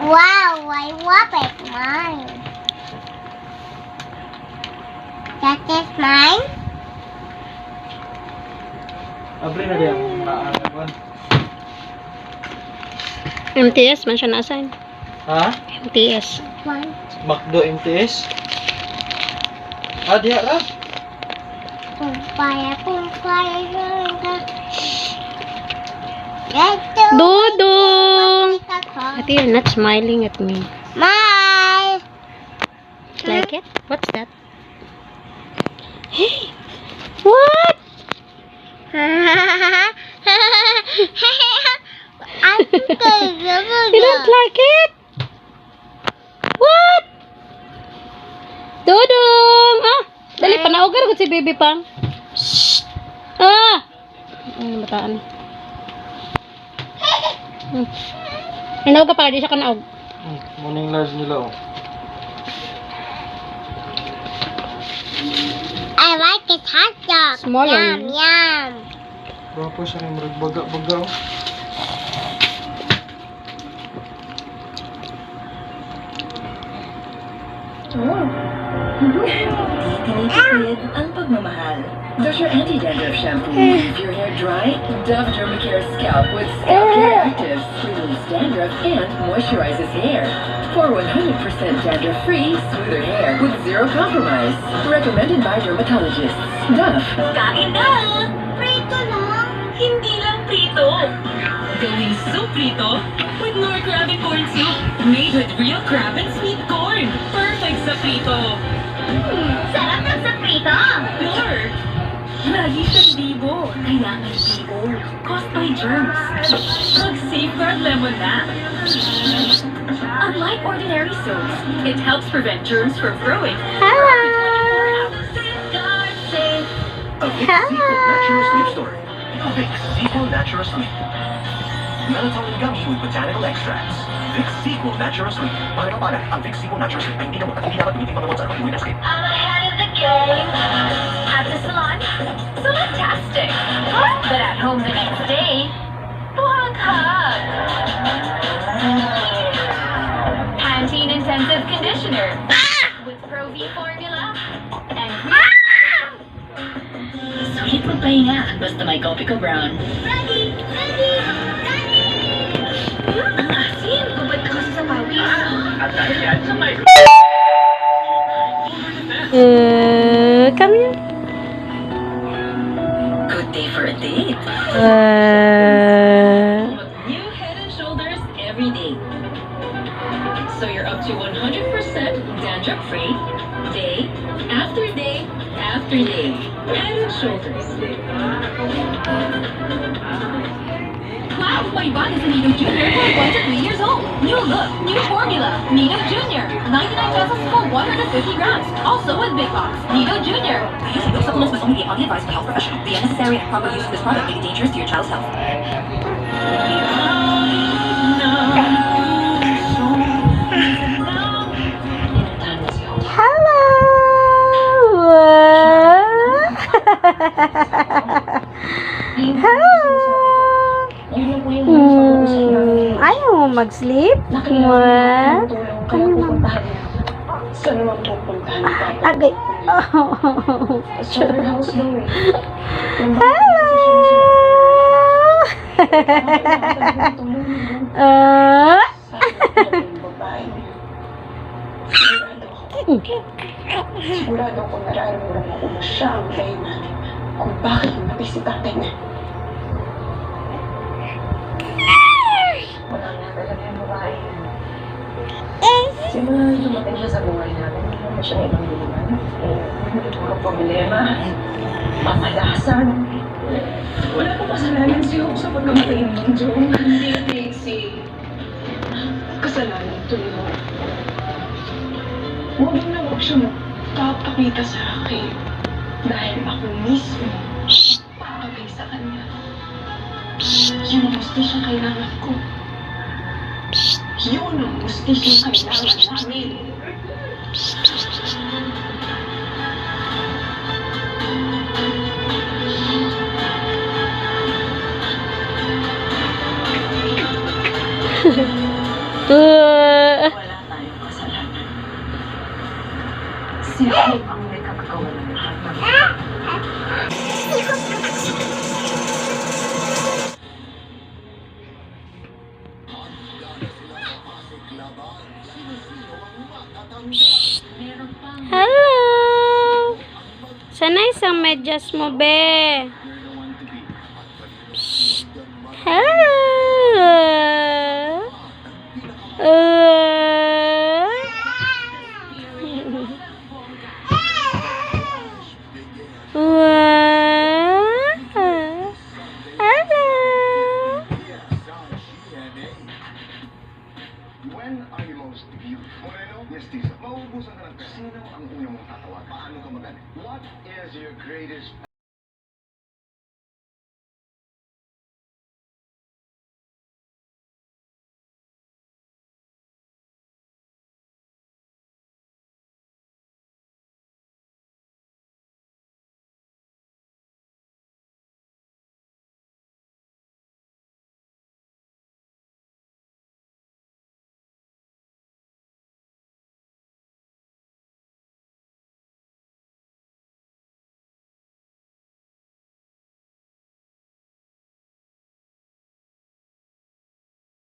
Wow, I love it. Mine. That is mine. Abri na diyan. Naan. MTS man siya na-assign. Ha? MTS. One. McDo MTS? Ah, diya ra? Kumpaya. Dudong! Ate, you're not smiling at me. Smile. Like it? What's that? Hey! What? You don't like it? What? Dudong! Ah! Dali, panaugar ko si baby pang. Shh! Ah! Ano bataan? Ano ka pa? Di siya kanaog. Morning large nila oh. I like it hot dog. Small Yum, one. yum. Berapa siya rin baga-baga oh. Tinitipid ang pagmamahal. Does your anti-dandruff shampoo leave your hair dry? Dove Dermacare Scalp with Scalp Care Actives removes dandruff and moisturizes hair. For 100% dandruff-free, smoother hair with zero compromise. Recommended by dermatologists. Dove. Kain na! Prito lang. Hindi lang prito. Gawing soup prito with Nor Crab and Corn Soup. Made with real crab and sweet corn. Perfect sa prito. Sarap ng sa prito. Nor! Lagi siyang libo. Kailangan libo. Caused by germs. Mag-safeguard lemon na. Unlike ordinary soaps, it helps prevent germs from growing. Hello. A Vicks Sequel Natural Sleep Story. Vicks Sequel Natural Sleep. Melatonin gummy with botanical extracts. Vicks Sequel Natural Sleep. Mga kapala, ang Vicks Sequel Natural Sleep ay hindi gamot at hindi dapat gamitin panggamot sa pag-uwi ng sleep. I'm ahead of the game. At the salon, so fantastic. But at home the next day, hug. Pantene Intensive Conditioner with Pro V formula and sulit magpahinga basta may kopi ko brown. Ready, ready, ready. Ang asin, babad ka kasi sa pawis. At dahil yan sa micro... Come here. Good day for a date. New Head and Shoulders every day. So you're up to 100% dandruff-free, day after day after day. Head and Shoulders. Wow, my body is a Nido Jr. for 1 to 3 years old. New look, new formula. Nido Jr. 99 pesos for 150 grams. Also with Big Box. Nido Jr. The use of milk supplements must only be upon the advice of a health professional. The unnecessary and improper use of this product may be dangerous to your child's health. Hello. Ayaw mo mag-sleep? What? Kaya pupuntahan niya. Saan naman pupuntahan ni Papa? Agay. Sa other house daw eh. Hello. Sigurado ako nararamdaman ko na siya ang dahilan kung bakit namatay si tatay niya. Wala nga talaga yung babae. Simula dumating siya sa buhay natin, hindi na siya ibang duluan. Puro problema, mamalasan. Wala pa kasalanan si Hope sa pagkamatay ng Joe. Hindi, Pixie. Kasalanan tuloy mo. Huwag na huwag siya magpapakita sa akin. Dahil ako mismo papagay sa kanya. Yun ang gusto kailangan ko. Yun ang gusto kailangan namin. Si Hope ang may kakagawa ng lahat ng Hello! Sana isang medyas mo, be? Psst. Hello! When are you most beautiful? Moreno, mestiza. Mauubusan ka ng kasino, ang una mong tatawa. Paano ka magaling? What is your greatest